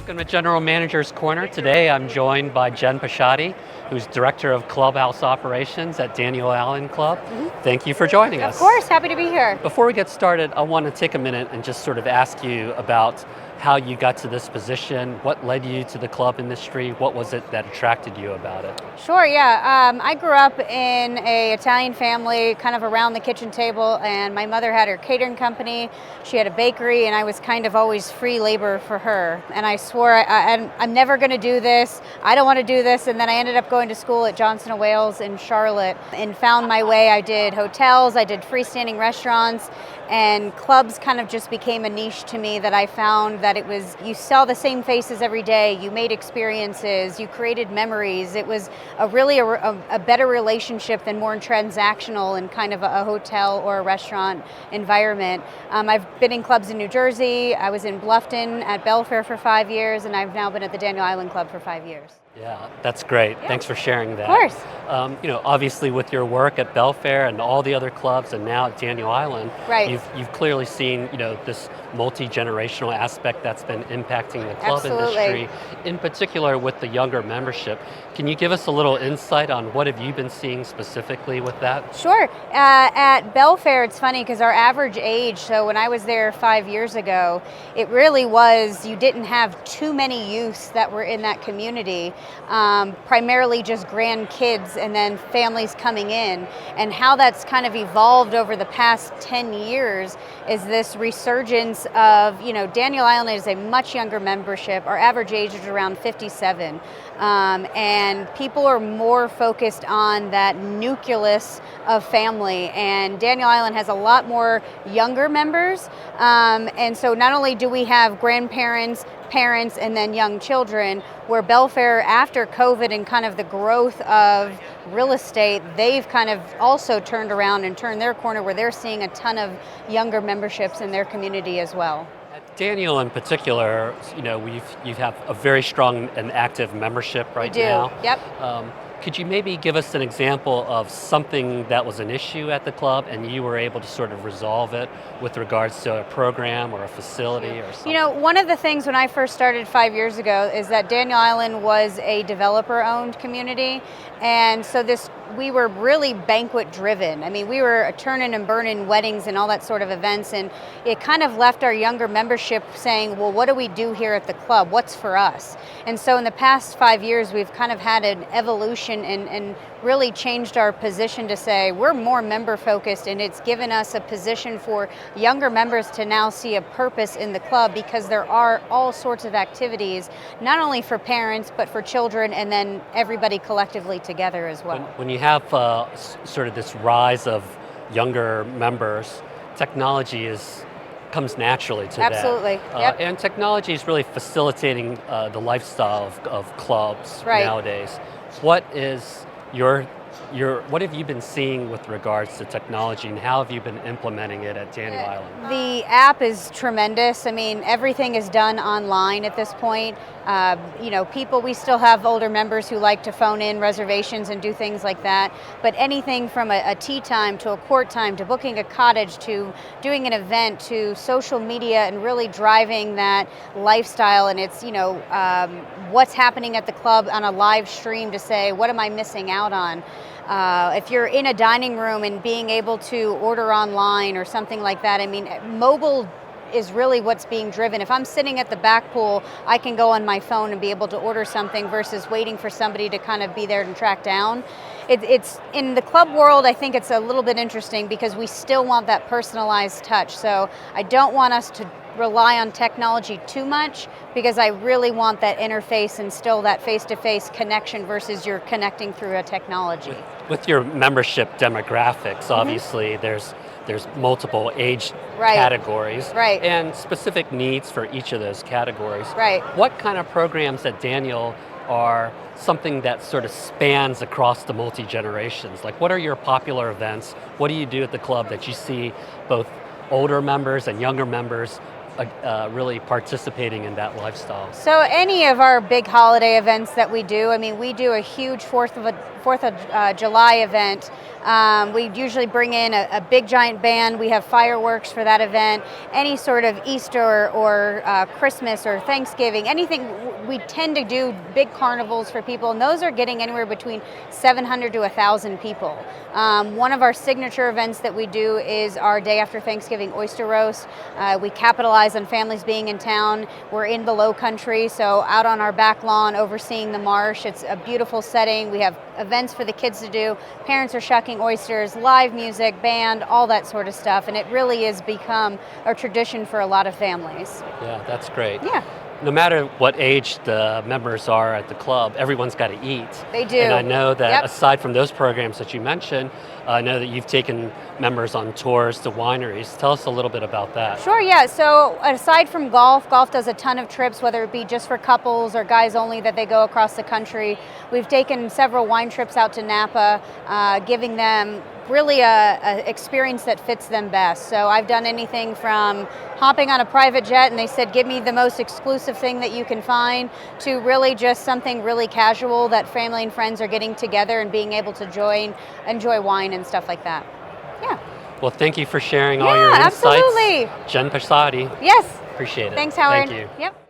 Welcome to General Manager's Corner. Today I'm joined by Jenn Paciotti, who's Director of Clubhouse Operations at Daniel Allen Club. Thank you for joining us. Of course, happy to be here. Before we get started, I want to take a minute and just sort of ask you about how you got to this position, what led you to the club industry, what was it that attracted you about it? Sure, yeah. I grew up in an Italian family, kind of around the kitchen table, and my mother had her catering company. She had a bakery, and I was kind of always free labor for her. And I swore, I'm never going to do this. I don't want to do this. And then I ended up going to school at Johnson & Wales in Charlotte and found my way. I did hotels, I did freestanding restaurants, and clubs kind of just became a niche to me that I found that it was, you saw the same faces every day, you made experiences, you created memories. It was really a better relationship than more transactional in kind of a hotel or a restaurant environment. I've been in clubs in New Jersey, I was in Bluffton at Belfair for 5 years, and I've now been at the Daniel Island Club for 5 years. Yeah, that's great. Yeah. Thanks for sharing that. Of course. Obviously with your work at Belfair and all the other clubs and now at Daniel Island, Right. you've clearly seen, this multi-generational aspect that's been impacting the club Absolutely. industry, in particular with the younger membership. Can you give us a little insight on what have you been seeing specifically with that? Sure. At Belfair, it's funny because our average age, so when I was there 5 years ago, it really was, you didn't have too many youths that were in that community, primarily just grandkids and then families coming in. And how that's kind of evolved over the past 10 years is this resurgence of, Daniel Island is a much younger membership. Our average age is around 57. And people are more focused on that nucleus of family, and Daniel Island has a lot more younger members, and so not only do we have grandparents, parents, and then young children, where Belfair, after COVID and kind of the growth of real estate, they've kind of also turned around and turned their corner where they're seeing a ton of younger memberships in their community as well. Daniel in particular, you have a very strong and active membership right now. Yep. Could you maybe give us an example of something that was an issue at the club and you were able to sort of resolve it with regards to a program or a facility or something? One of the things when I first started 5 years ago is that Daniel Island was a developer-owned community, and so we were really banquet driven. I mean, we were turning and burning weddings and all that sort of events, and it kind of left our younger membership saying, well, what do we do here at the club? What's for us? And so in the past 5 years, we've kind of had an evolution and really changed our position to say we're more member focused, and it's given us a position for younger members to now see a purpose in the club, because there are all sorts of activities, not only for parents, but for children, and then everybody collectively together as well. When you have sort of this rise of younger members, technology comes naturally to Absolutely. that. Yep. And technology is really facilitating the lifestyle of clubs Right. nowadays. What have you been seeing with regards to technology, and how have you been implementing it at Daniel Island? The app is tremendous. I mean, everything is done online at this point. We still have older members who like to phone in reservations and do things like that. But anything from a tea time to a court time to booking a cottage to doing an event to social media and really driving that lifestyle. And it's, what's happening at the club on a live stream to say, what am I missing out on? If you're in a dining room and being able to order online or something like that, I mean, mobile is really what's being driven. If I'm sitting at the back pool, I can go on my phone and be able to order something versus waiting for somebody to kind of be there and track down. It's in the club world, I think it's a little bit interesting because we still want that personalized touch. So I don't want us to rely on technology too much, because I really want that interface and still that face-to-face connection versus you're connecting through a technology. With your membership demographics, obviously there's multiple age Right. categories Right. and specific needs for each of those categories. Right. What kind of programs at Daniel are something that sort of spans across the multi-generations? Like, what are your popular events? What do you do at the club that you see both older members and younger members really participating in that lifestyle? So any of our big holiday events that we do, I mean, we do a huge Fourth of July event. We usually bring in a big giant band. We have fireworks for that event. Any sort of Easter or Christmas or Thanksgiving, anything, we tend to do big carnivals for people, and those are getting anywhere between 700 to 1,000 people. One of our signature events that we do is our day after Thanksgiving oyster roast. We capitalize on families being in town. We're in the low country, so out on our back lawn overseeing the marsh. It's a beautiful setting. We have events for the kids to do. Parents are shucking oysters, live music, band, all that sort of stuff, and it really has become a tradition for a lot of families. Yeah, that's great. Yeah. No matter what age the members are at the club, everyone's got to eat. They do. And I know that Yep. aside from those programs that you mentioned, I know that you've taken members on tours to wineries. Tell us a little bit about that. Sure, yeah. So aside from golf does a ton of trips, whether it be just for couples or guys only that they go across the country. We've taken several wine trips out to Napa, giving them really a experience that fits them best. So I've done anything from hopping on a private jet and they said, give me the most exclusive thing that you can find, to really just something really casual that family and friends are getting together and being able to enjoy wine and stuff like that. Yeah. Well, thank you for sharing all your Yeah, insights. absolutely. Jenn Paciotti. Yes. Appreciate it. Thanks, Howard. Thank you. Yep.